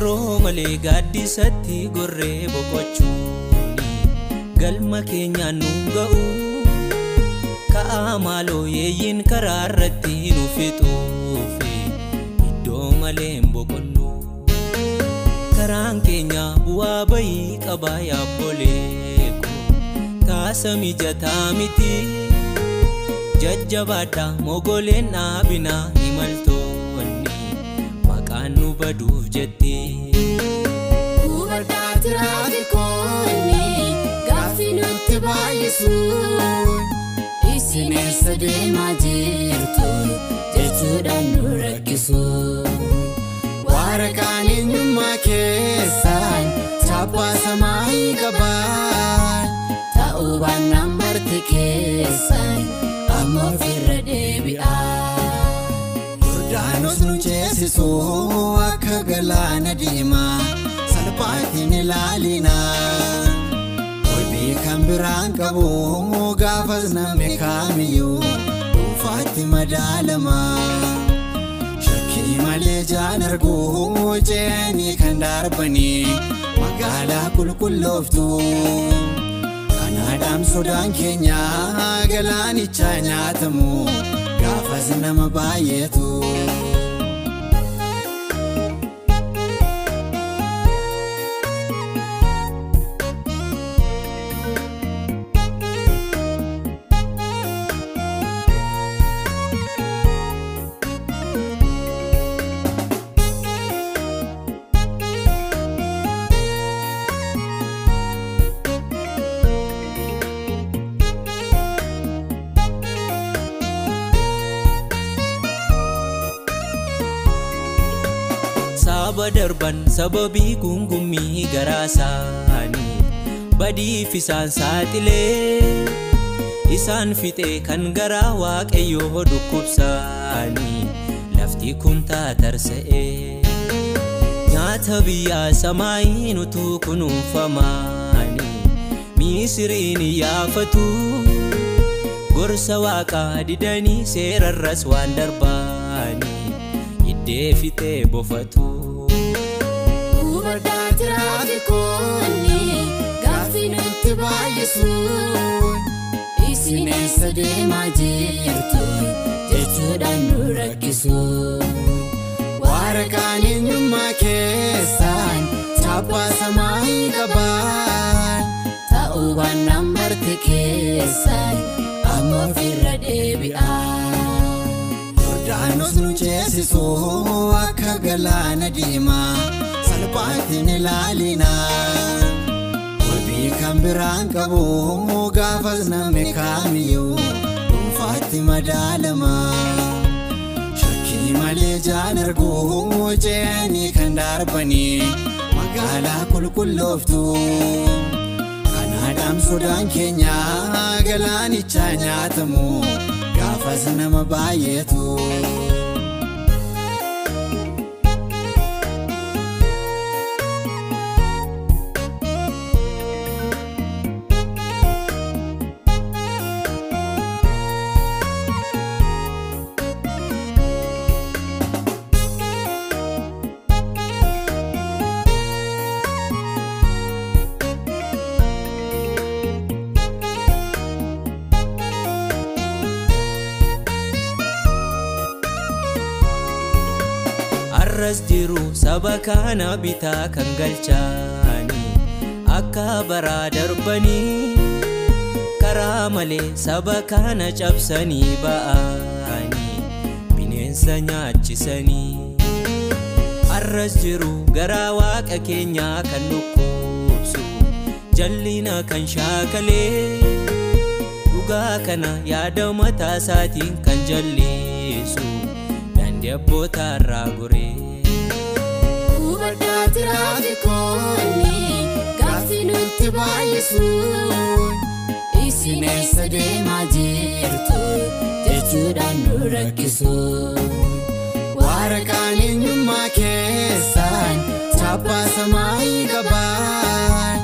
yeroo malee gaaddisatti gorree boqochuuni galma keenyaan nu ga'u ka'aa maaloo yeeyyiin karaa irratti nu fixuufi iddoo malee hin boqonnu karaan keenya bu'aa bayii qabaa yaabboleeko taasa mijataa miti jajjabaadha mogoleen dhaabinaa imaltoonni maqaan nu baduuf jetti hubadhaa tiraafikoonni gaaffii nutti baay'isuun isin eessa deemaa jirtu jechuudhaan nu rakkisuun waraqaan eenyummaa keessaan chaappaa samaayii qabaan ta'uu baannaan marti keessan amma ofirra deebi'aa Yordaanos nu ceesisuu akka galaana diimaa salphaatiin ilaalinaa Olbii kan biraan qabu gaafas namni kaamiyyuu dhuunfaatti madaalamaa shakkii malee jaan arguu ce'anii kan darbanii magaalaa qulqullooftuu Kanaadhaan sodaan keenya galaanicha nyaatamu gaafas nama baay'eetu Saba darban sababii gungumii garaa isaanii badiif isaan saaxilee isaan fixee kan garaa waaqayyoo dhukkubsaanii lafti kun taatarsa'ee nyaata biyyaa samaayiin utuu kunuunfamaanii Misiriin yaafatu gorsa waaqaa didanii seerarras waan darbaanii Defite bofatu hubadhaa tiraafikoonni gaaffii nutti baay'isuun isin eessa deemaa jirtu jechuudhaan nu rakkisuun waraqaan eenyummaa keessaan chaappaa samaayii qabaan ta'uu baannaan marti keessan amma ofirra deebi'aa Yordaanos nu ceesisuu akka galaana diimaa salphaatiin ilaalinaa Olbii kan biraan qabu gaafas namni kaamiyyuu dhuunfaatti madaalamaa shakkii malee jaan arguu ce'anii kan darbanii magaalaa qulqullooftuu Kanaadhaan sodaan keenya galaanicha nyaatamu gaafas nama baay'eetu Arras jiru saba kana bitaa kan galchaanii akka baraa darbanii karaa malee saba kana cabsanii ba'anii bineensa nyaachisanii Arras jiru garaa waaqa keenyaa kan dhukkubsu jallina kan shaakalee dhugaa kana yaada mataa isaatiin kan jallisu Abboota irraa goree hubadhaa tiraafikoonni gaaffii nutti baay'isuun isin eessa deemaa jirtu jechuudhaan nu rakkisuun waraqaan eenyummaa keessaan chaappaa samaayii qabaan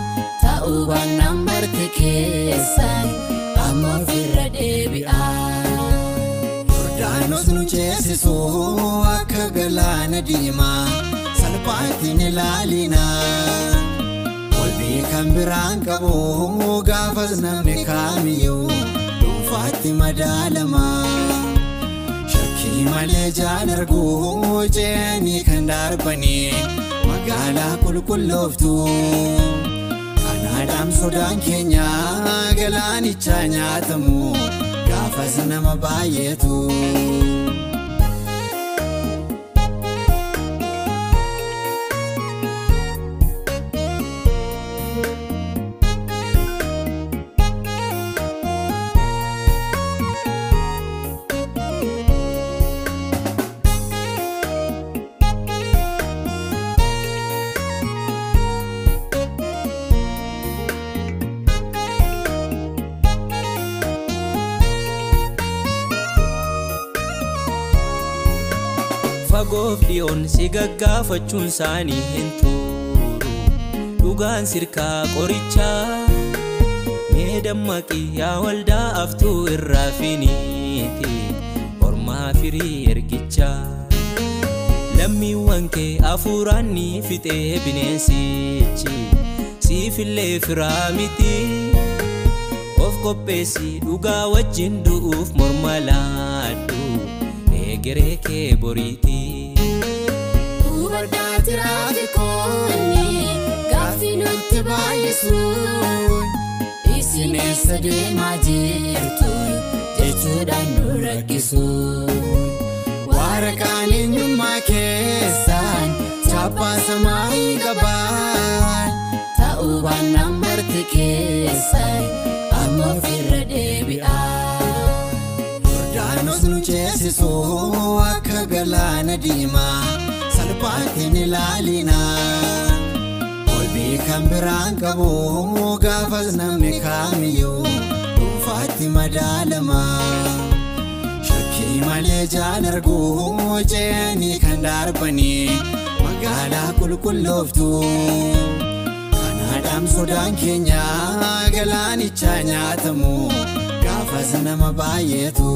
ta'uu baannaan marti keessan amma ofirra deebi'aa Yordaanos nu ceesisuu akka galaana diimaa salphaatti hin ilaalina. Walbii kan biraan qabu gaafas namni kaamiyyuu dhuunfaatti madaalama. Shakkii malee jaan arguu ce'anii kan darbanii magaalaa qulqullooftu. Kanaadhaan sodaan keenya galaanichaa nyaatamu gaafas nama baay'eetu. Fagoof dhiyoon si gaggaafachuun isaanii hin turu. Dhugaan sirkaa qorichaa mee dammaqi yaa waldaa aftuu irraa finiiti ormaa firii ergichaa. Lammiiwwan kee hafuuraan ni fixee bineensichi siifillee firaa miti. Of qopheessi dhugaa wajjin du'uuf morma laadhu egeree kee boriiti. Ubardaati raafikoonni gaaffii nutti baay'isuun isin eessa deemaa jirtu jechuudhaan nu rakkisuun. Waraqaan eenyummaa keessaan chaappaa samaayii qabaan ta'uu baannaan marti keessan amma ofirra deebi'aa. Yordaanos nu ceesisuu akka galaana diimaa salphaatti hin ilaalina. Walbii kan biraan qabu gaafas namni kaamiyyuu dhuunfaatti madaalama. Shakkii malee jaan arguu ce'anii kan darbanii magaalaa qulqullooftu. Kanaadhaan sodaan keenya galaanichaa nyaatamu gaafas nama baay'eetu.